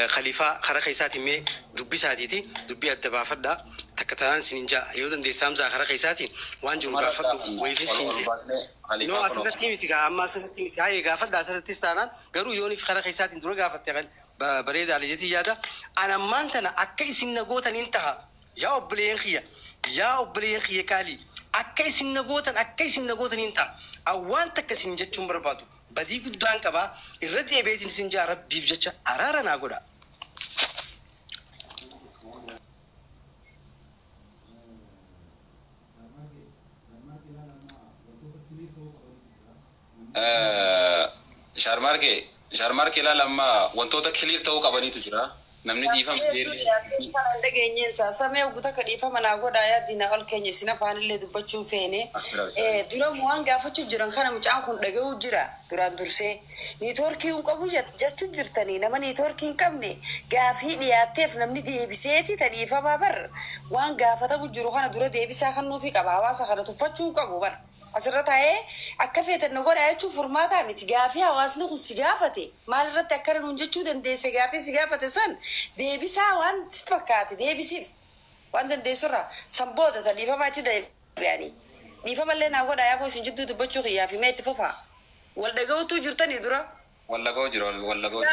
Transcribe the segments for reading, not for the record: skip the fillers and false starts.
خليفة خرق يساتي مي دبي ساتيتي دبي أتبع فدا تكتران سنجا يودن دي سامزا خرق يساتي وانجو غافد ويفي سنجا نو أصلا تيمتي أما أصلا تيمتي هاي غافد أصلا تستانا قالوا يوني في خرق يساتي درو غافد تغل بريد على جتي جادا أنا ما أنتنا أكيد سنجوتا انتهى يا أبلين خيا يا أبلين خيا كالي أكيد سنجوتا انتهى أوان تكسنجا تشمبر بدي قدام كبا الردي بيت سنجا ربي بجتة أرارا ناقودا شارماركي لا لما وانتو تكلير تو قبني تجرا نمني ديفام دير فانا دغينين سامي وغتا كديفا مناغودا يا دينا الكني سنا فان لي دبچو فيني درم وان غافچو جيران خنا مچان كون دغو جيرا دران درسي نيتوركي ان قبو جاتو جيرتني نما نيتوركي كمني غافي دياتيف نمني دي بيسيتي تديفا بابر وان غافتا بجرو خنا درا دي بيسا خنو في قباوا سخنا تفچو قبو بر أسرتها أكفيت النقول أيشو فرماتا متجافيها واسنو خسجافتي مال رت أكرر نونجتشو دن دي سجافة سن دي بيسا وان سبكات دي بيسيف وان دن دي سرّا سبودة تليفا ما تدري يعني ليفا مالله نقول أيابو سنجدو دبچو خيا في ميت ففا ولا جو تو جرتني درا ولا جو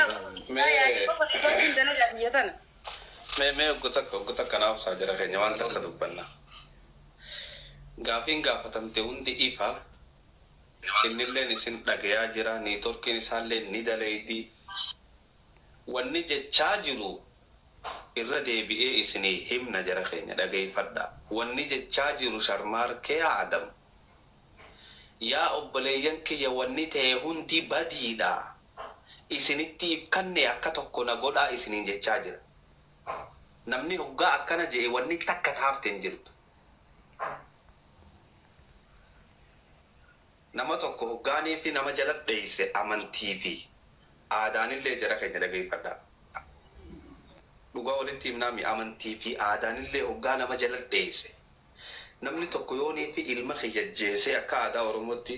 ما قطك كنا بساجرة خير نوان تكذبنا غافين غافتم تهوندي إفا إنّي نسين دعيا جرا نيتوركي نسالة نداليدي ونيجي تشاجرو إردي بيه إسني هم نجرا خير دعيفدا ونيجي تشاجرو شرمار كي آدم يا أبليان كي وني تهوندي بديدا إسني تيف كنّي أكتوكو نقودا إسني جي تشاجرا نمني هوغا أكنا جي وني تكتاف تنجرتو nama tokko hoggaanii fi nama jala dheeyse amantii fi aadaanillee jara keenya dhageeffadha. Dhugaa walitti himnaami amantii fi aadaanillee hoggaa nama jala dheeyse. Namni tokko yoonii fi ilma kiyya jeesee akka aadaa Oromootti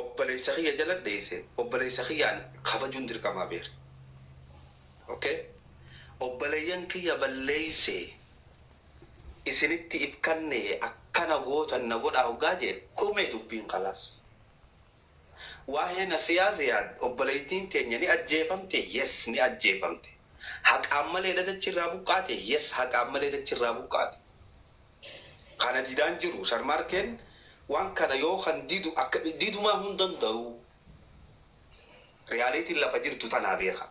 obboleessa kiyya jala dheeyse obboleessa kiyyaan kabajuun dirqamaa beera. Okay? Obboleeyyan kiyya balleeyse isinitti ibkanne akkana gootan na godha hoggaa jedhe kumee dubbiin khalaas. Waa'ee na siyaasiyaan obboleettiin teenya ni ajjeefamte yes ni ajjeefamte. Haqaan malee dachirraa buqqaate yes haqaan malee dachirraa buqqaate. Kana didaan jiru sharmaarkeen waan kana yoo kan didu akka didumaa hin danda'u. Riyaalitiin lafa jirtu tanaa beeka.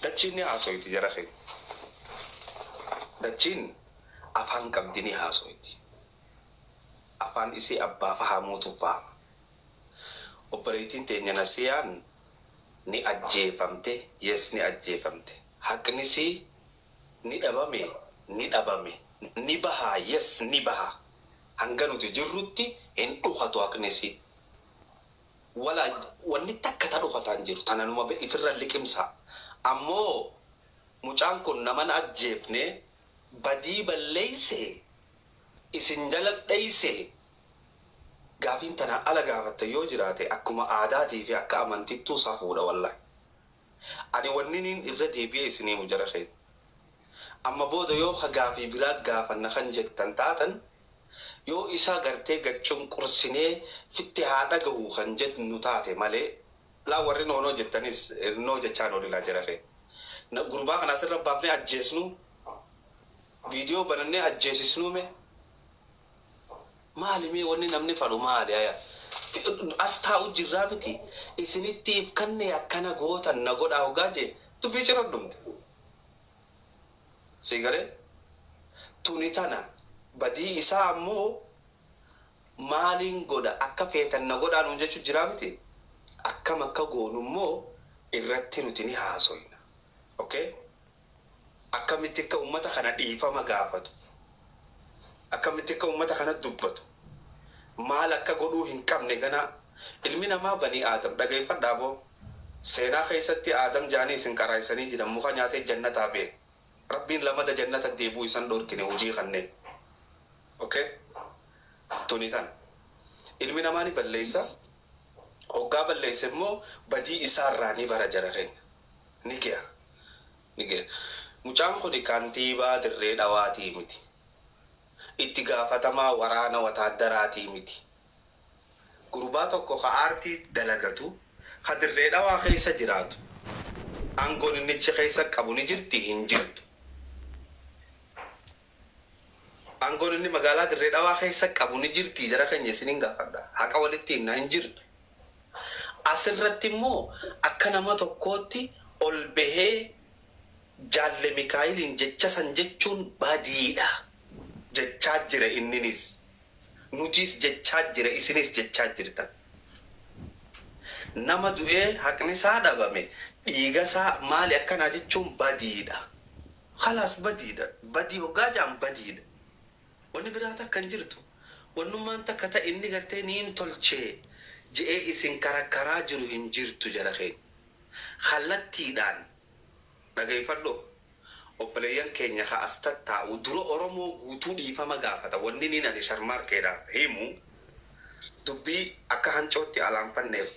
Dachiin ni haasoyti jara kee. Dachiin afaan qabdini haasoyti. Afaan isii abbaa fahamuutu fahama. Obboleettiin teenya nasiyaan ni ajjeefamte yes ni ajjeefamte. Haqnisi ni dhabame ni baha yes ni baha. Hanga nuti jirrutti hin dhuqatu haqnisi. Wala wanni takka ta dhuqataan jiru tananuma be ifirra liqimsa. Ammoo mucaan kun naman ajjeefne badii balleeyse isin jala dheeyse gaafin tana ala gaafatte yoo jiraate akkuma aadaatii fi akka amantittuu safuudha wallahi. Ani wanniniin irra deebi'ee isinii mujara kheet. Amma booda yoo gaafii biraa gaafanna kan jettan taatan yoo isaa gartee gachuun qursinee fitti haadha gahu kan jetnu taate malee laa warri noonoo jettanis noo jechaan olilaa jira kheet. Gurbaa kana asirra baafnee ajjeesnu video banannee ajjeesisnu mee maali mee wanni namni fadhu maali aya astaa ujirraa miti isinitti ifkanne akkana gootan na godhaa hoggaa jee tufii ciradhumte sigale tuni tana badii isaa ammoo maaliin godha akka feetan na godhaa nuun jechu jiraa miti akkam akka goonu immoo irratti nuti ni haasoyna. Okay? Akkamitti akka ummata kana dhiifama gaafatu. Akkamitti akka ummata kana dubbatu. Maal akka godhuu hin qabne gana ilmi namaa banii Aadam dhageeffadhaa boo seenaa keessatti Aadam jaanii isin qaraayisanii jiran muka nyaatee jannataa bee Rabbiin lamada jannata deebuu isan dhorkine hojii kanneen. Okay? Tuni tan ilmi namaa ni balleessa hoggaa balleessa immoo badii isaarraa ni bara jara keenya. Nige. Mucaan kuni kantiibaa dirree dhawaatii miti. Itti gaafatamaa waraana wataaddaraatii miti. Gurbaa tokko ka aartii dalagatu ka dirree dhawaa keessa jiraatu. Aangoon innichi keessa qabu ni jirti hin jirtu. Aangoon inni magaalaa dirree dhawaa keessa qabu ni jirti jara keenya isiniin gaafadha. Haqa walitti himna hin jirtu. Asirratti immoo akka nama tokkootti ol bahee jaalle Mikaayiliin jecha san jechuun badiidha. Jechaa jira inninis. Nutis jechaa jira isinis jechaa jirtan. Nama du'ee haqni isaa dhabame dhiiga isaa maali akkanaa jechuun badiidha. Khalaas badiidha. Badii hoggaa jaan badiidha. Wanni biraata akkan jirtu. Wannummaan takka ta'e inni gartee ni hin tolchee je'ee isin karakkaraa jiru hin jirtu jara keenya. Kallattiidhaan dhageeffadhu. Obboleeyyan keenya ka as tattaa'u dura Oromoo guutuu dhiifama gaafata. Wanni ni nani sharmaarkeedhaaf himu dubbii akka hancootti alaanfanneef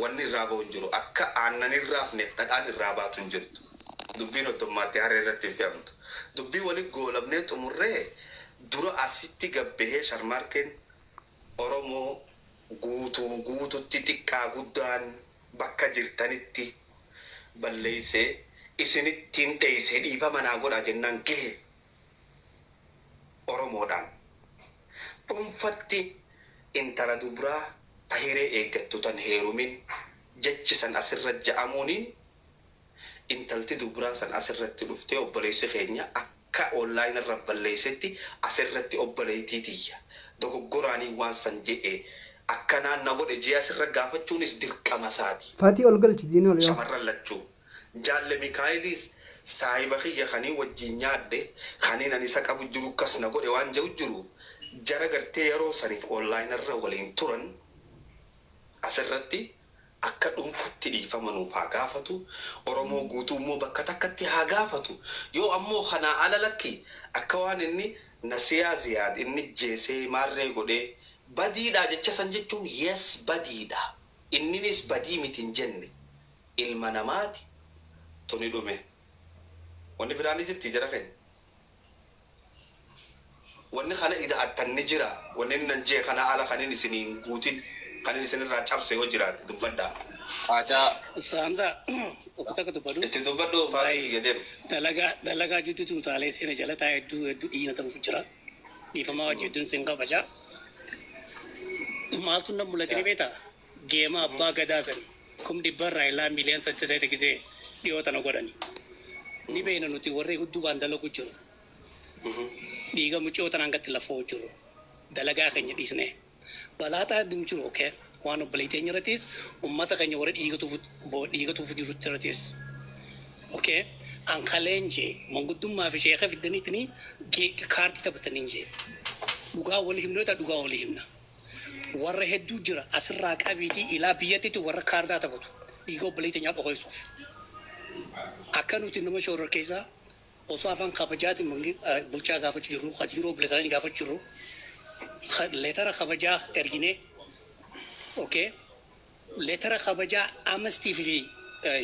wanni irraa ba'u hin jiru. Akka aannan irraafneef dhadhaan irraa baatu hin jirtu. Dubbiin ottommaatti haree irratti hin fe'amtu. Dubbii walitti goolabnee xumurree dura asitti gabbahee sharmaarkeen Oromoo guututti xiqqaa guddaan bakka jirtanitti balleessee isinittiin dheessee dhiifama naa godha jennaan gahe Oromoodhaan dhuunfatti intala dubraa tahiree eeggattu tan heerumin jechisan asirra ja'amuuniin intalti dubraa san asirratti dhuftee obboleessi keenya akka online irra balleessetti asirratti obboleettiitiyya dogoggoraanii waan san je'ee akkanaan na godhe jee asirra gaafachuunis dirqama isaati. Faatii ol galchi diinii ol yaa. Shamarran lachuu. Jaalle Mikaayilis saahiba kiyya kanii wajjin nyaadde kaniin ani isa qabu jiru kas na godhe waan jiru jiruuf jara gartee yeroo saniif online irra waliin turan asirratti akka dhuunfatti dhiifamanuuf haa gaafatu Oromoo guutuu immoo bakka takkatti haa gaafatu yoo ammoo kanaa ala lakki akka waan inni nasiyaa ziyaad inni jeesee maarree godhee badiidha jecha san jechuun yes badiidha inninis badii miti hin jenne ilma namaati tuni dhume wanni biraani jirti jara keenya wanni kana ida attanni jira wanni nan jee kana ala kanin isiniin guutin kanin isinirraa cabse yoo jiraate dubbadhaa. Acha Samsa, tokko dubbadu. Itti dubbadhu faayii jedhem. Dalagaa jidduutu utaalee seena jala taa'ee hedduu dhiina ta'uuf jira. Dhiifamaa wajjidduun sin kabaja. Maaltu na mul'atini beektaa? Geema abbaa gadaa sani. Kum dhibbarraa ilaa miiliyan 8 gisee dhiyoota na godhani. Ni beena nuti warree hudduu waan dalagu jiru. Dhiiga mucoo tanaan gatti lafoo jiru. Dalagaa keenya dhiisnee. Balaataa dum jiru okay. Waan obboleettii irrattis uummata keenya warra dhiigatuuf jirutti irrattis. Okay. An kaleenje manguddummaa fi sheekha fiddaniitini kaartii taphatanii jee. Dhugaa walii himnoota dhugaa walii himna. Warra hedduu jira asirraa qabiitii ilaa biyyattiitti warra kaartaa taphatu. Dhiiga obboleettii nyaadhu ho'isuuf. Akka nuti nama shooror keessaa osoo afaan kabajaati bulchaa gaafachuu jirru hajiroo bilisanii gaafachuu jirru. Leetara kabajaa erginee. Okay. Leetara kabajaa Amnesty fi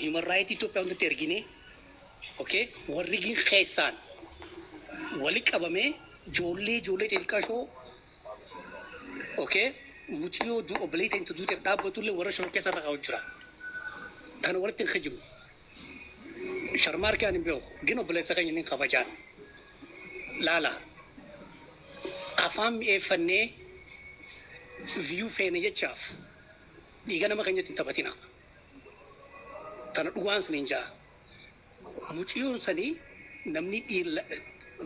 Human Rights Ethiopia hundatti erginee. Okay. Warri gin keessaan wali qabamee ijoollee xixiqqaa shoo. Okay. Muciyoo obboleettii intu duuteef dhaabbatullee warra shoo keessa irra jira. Kana walitti hin hijimu. Sharmaarkee ani beeku gin obboleessa keenya ni kabajaan. Laala. Afaan mi'eeffannee view feene jechaaf dhiiga nama keenyatti hin taphatina. Kana dhugaan saniin jaa. Muciyyoon sanii namni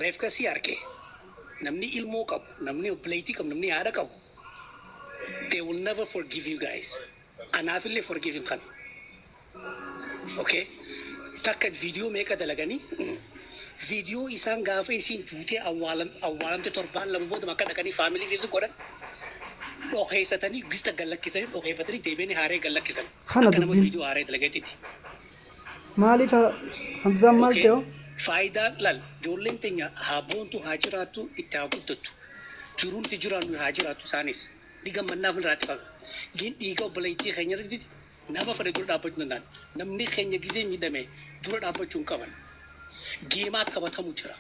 reefka si arge namni ilmoo qabu namni obboleettii qabu namni haadha qabu. They will never forgive you guys. Anaafillee forgive him kan. Okay. Takka video meeqa dalaganii video isaan gaafa isiin duutee awwaalamte torbaan lama booda makka dhaqanii faamilii keessa godhan dhokeessatanii gista gallakkisanii dhokeeffatanii deebiin haaree gallakkisan akka nama video haaree dalagateetti. Maaliif Hamzaan maal ta'u? Faayidaa lal ijoolleen teenya haa boontu haa jiraattu itti haa guddattu jiruun itti jiraannu haa jiraattu isaanis dhiiga mannaaf irraatti qabu. Gin dhiiga obboleettii keenya irratti nama fedhe dura dhaabbachuu danda'an namni keenya gizee miidhame dura dhaabbachuu hin qaban geemaat qabatamu jira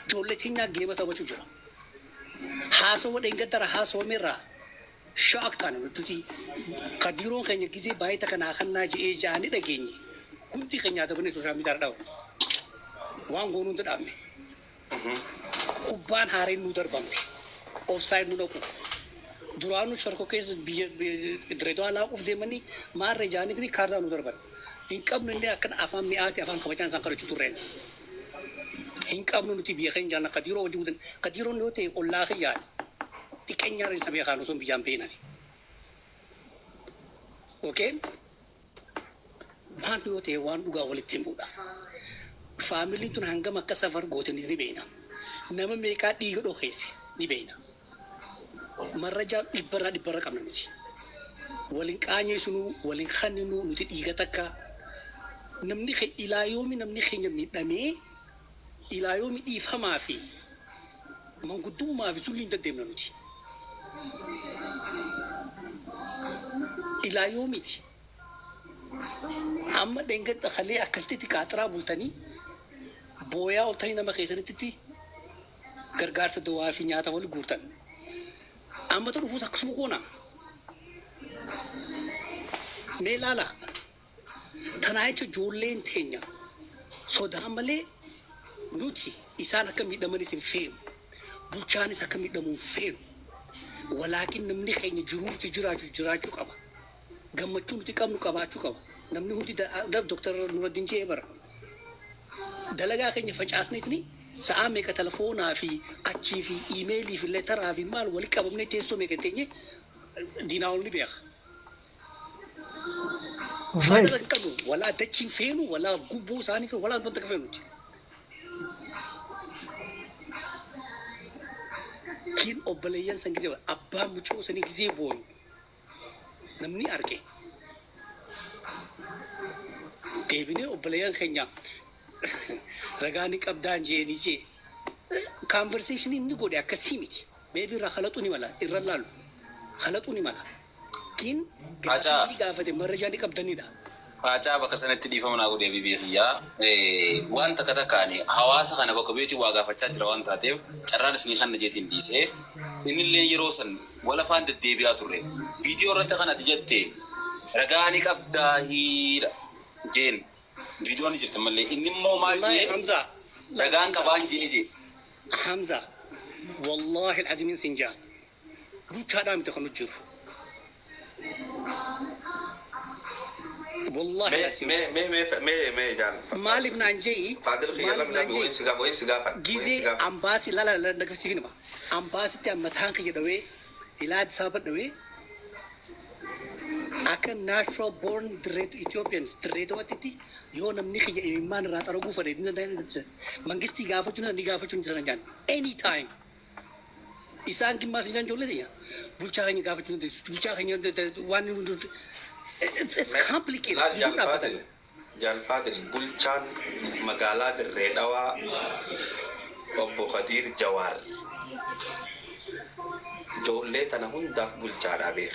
ijoollee keenyaa geema taphachuu jira haasawwa dheengaddara haasawameerraa shaak taane nuti kadiroon keenya gizee baay'ee takkanaa kannaa je'ee ja'anii dhageenye hundi keenyaa taphanii sooshaal miidiyaa dhawu waan goonuu hin dhaabne kubbaan haareen nu darbamte ofsaayid nu dhaqu duraanu sharko keessa biyya direedoo alaaquuf deemanii maarree jaaniitni kaardaa nu darban hin qabnu illee akkana afaan mi'aati afaan kabajaan isaan kadhachuu turreen hin qabnu nuti biyya keenya jaanna kadiroo hojii gudan kadiroon yoo ta'e ollaa kiyyaani xiqqeenyaa irra isa beekaan osoo biyyaan beeknani okee waan yoo ta'e waan dhugaa walitti hin buudha faamiliin tun hangam akka safar gootin ni beekna nama meeqaa dhiiga dhokeesse ni beekna marrajaa dhibbarraa qabna nuti waliin qaanyeessinu waliin kanninu nuti dhiiga takka namni ilaayoomi namni keenya miidhamee ilaayoomi dhiifamaa fi manguddummaa fi sulliin deddeemna nuti ilaayoomiti amma dheengadda kalee akkasitti qaaxiraa bultanii booyaa oltanii nama keessanitti gargaarsa dawaa fi nyaata wali guurtan amma ta dhufuus akkasuma goona mee laala tanaa jecha ijoolleen teenya sodaan malee nuti isaan akka miidhamanis hin feenu bulchaanis akka miidhamu hin feenu walaakin namni keenya jiruutti jiraachuu qaba gammachuu nuti qabnu qabaachuu qaba namni hundi doktor Nuraddiin jee bara dalagaa keenya facaasneetni sa'a meeqa telefoonaa fi achii fi iimeelii fi leetaraa fi maal wali qabamne teessoo meeqa teenye diinaa ol ni beeka. Faayida kan qabu walaa dachiin feenu walaa gubboo isaanii feenu walaa wanta ka feenuti. Kiin obboleeyyan san gisee abbaan mucoo sanii gisee booyu namni arge. Deebinee obboleeyyan keenya ragaani qabdaan jeeni jee conversation inni godhe akkasii miti maybe irraa khalaxuu ni mala irra laalu khalaxuu ni mala kin gaafate marrajaa ni qabdanidha Facaa bakka sanatti dhiifama naa godhee biyyaa wanta katakaani hawaasa kana bakka beetii waa gaafachaa jira waan taateef carraan isinii kan jeetiin dhiisee inni illee yeroo san wala faan deddeebi'aa turre viidiyoo irratti kanatti jettee ragaani qabdaa hiidha jeen فيديو أنا جت ملي إني مو ماجي حمزة لقان كبان جيجي حمزة والله العظيم سنجان قلت هذا متخن الجر والله ما جان مالك نانجي فادل خيال لم نبي وين سجافة جيزي أمباسي لا نكفي فينا أمباسي تام متان كي دوي إلى سابت دوي akan natural born dread Ethiopians dread watiti yo namni khiya iman rata rogu fare mangisti gafa chuna ni gafa chuna jangan anytime isan ki mas jan jolle dia bulcha ni gafa chuna bulcha ni one it's complicated jal fadil bulchan magala redawa obbo Khadir Jawar jolle tanahun daf bulcha da be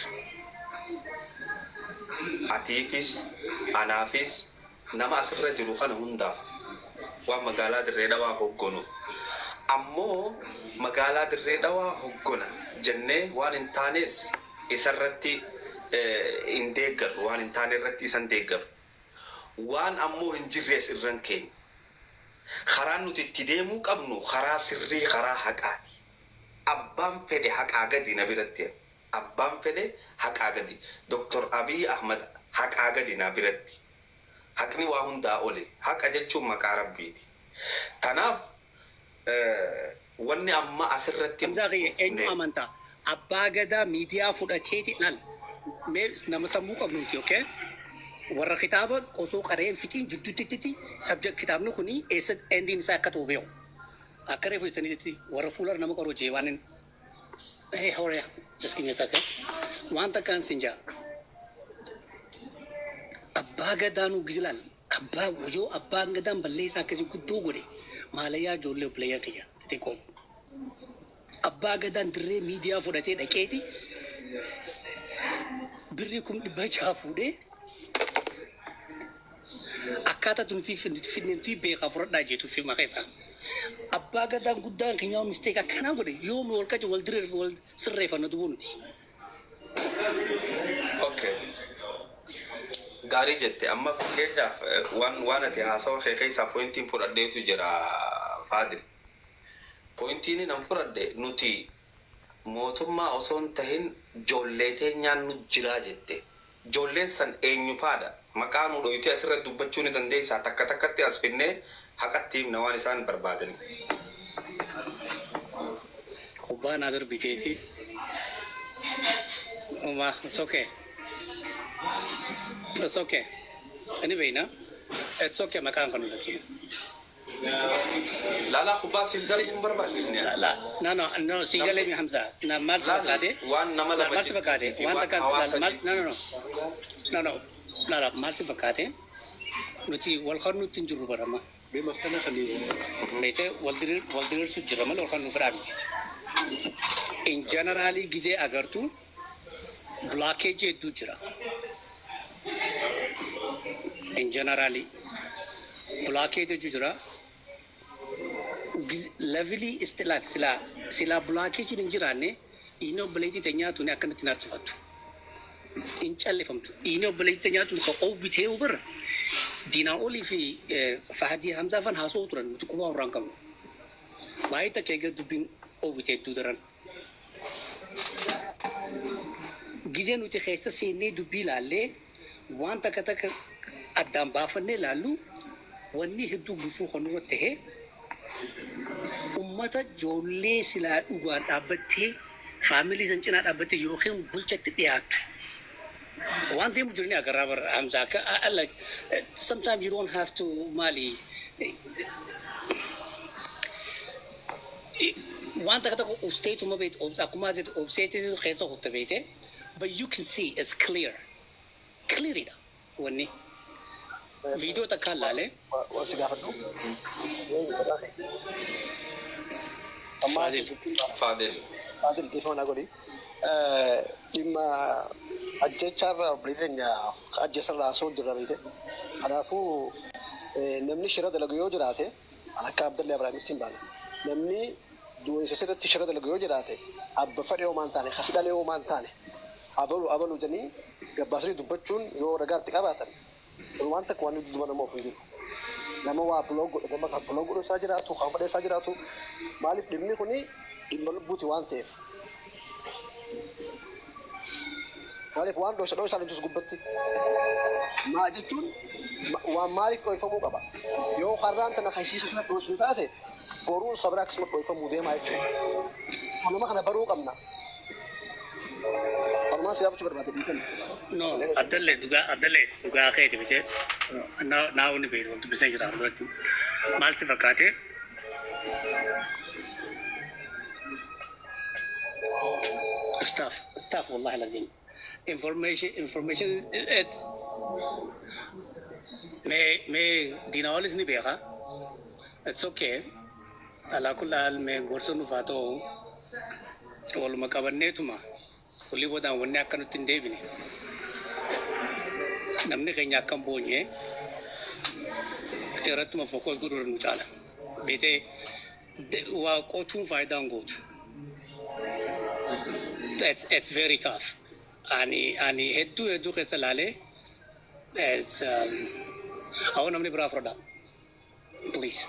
Atifis, Anafis, nama asirra jiru kana hunda wa magaalaa dirree dhawaa hoggonu ammoo magaalaa dirree dhawaa hoggona jennee waan hin taanes isarratti hin deeggaru waan hin taane irratti isan deeggaru waan ammoo hin jirrees irran keenya karaan nuti itti deemuu qabnu karaa sirrii karaa haqaati abbaan fedhe haqaa gadi na biratti abbaan fedhe haqaa gadi Dr. Abiy Ahmad haqaa gadi na biratti haqni waa hundaa ole haqa jechuun maqaa rabbiiti kanaaf wanni amma asirratti eenyu amantaa abbaa gadaa miidiyaa fudhateeti dhal nama sammuu qabnuuti okay warra kitaaba osoo qareen fitiin jidduutti subject kitaabni kuni eessa endiin isaa akka ta'u beeku akka reefu jettanitti warra fuular nama qaroo jee waan hey how are you just give me a second wanta kan sinja abbaa gadaanu gizlan abbaa yoo abbaa gadaan balleessa akkasii guddoo godhe maalayaa ijoollee obboleeyyaa kiyya xixiqqoon abbaa gadaan dirree miidiyaa fudhatee dhaqeeti birrii 1,600 fuudhee akkaataa nuti finnitti beekaa fudhadhaa jeetu fi maqeessa. Abbaa gadaan guddaan keenya mistake akkanaa godhe yoo wal qacu wal diree wal sirreeffannu du'u nuti. Okay. Gaarii jette amma fakkeenyaaf waan ati haasawa kee keessaa pointiin fudhadheetu jira Faadil. Pointiin nan fudhadhe nuti mootummaa osoo hin tahin ijoollee teenyaan nu jiraa jette. Ijoolleen san eenyu faadha? Maqaa nu dhoyitee asirratti dubbachuu ni dandeessaa takka takkatti as finnee haqatti himna waan isaan barbaadan. Kubbaa naa darbitee fi it's okay. It's okay. Anyway, no? It's okay, maqaan kan lagi. Lala kubbaa silgal kun barbaachifne. No, sigale mi Hamza. Na mal fakate. Waan nama lama mal fakate. Waan takas no. Lala mal fakate. Nuti wal khan nuti njuru barama. Be maftana khali. Bete wal dirir su jiramal wal khan nufrag. In generally gize agartu blockage du jira. In generally blockage du jira. Levely istilah sila blockage din jirane ino belati tanya tu ne akan tinar kifatu inchalle famtu ino belati tanya tu ko obite over dina oli fi Fahdi Hamza fan haso turan tu kuma orang kam baik tak kega tu bin obite tu daran gizen uti khaysa sene du bilale wan takata adam bafane lalu wani hidu bufu khonu te ummata jolle sila uga dabate family sanchina dabate yokhim bulchat diat one thing journey agarabar Hamza ka like sometimes you don't have to mali one takata ko state umabet akuma det state khaysa hotabete but you can see it's clear ida wani video takkan lale Fadil ifo na goli imma ajjecharra oblidenya ajjesarra soo dirabite adafu namni shirada lagu yoo jiraate akka Abdullah Ibrahim timbala namni duwaysa sirratti shirada lagu yoo jiraate abba fadhe oo maantane khasdale oo maantane abalu jani gabbasri dubbachuun yoo ragaatti qabaatan wanta kwani dubana mo fundi nama wa blog sajiratu khabade sajiratu malif dimni kuni dimbal buti wante malif wan do sala jus gubbati ma jitun wa malif ko ifamu qaba yo qarranta na khaysisu na do sultate boru sabra kisma ko ifamu de ma ichu ono ma kana baru qamna ما سيابو تبرمات ديكن no adalle duga khayti bite na woni be wonto be sanjira do mal se fakate staff wallahi lazim information it me dinawalis ni beha it's okay ala kulal me gorsonu fato wal makabanne tuma Kuli bodan wani akan utin devine. Namni kanya akan bonye. Terat ma fokus guru nucala. Bete wa kotun fayda ngot. It's very tough. Ani hedu kesalale. It's awan namni berafroda. Please.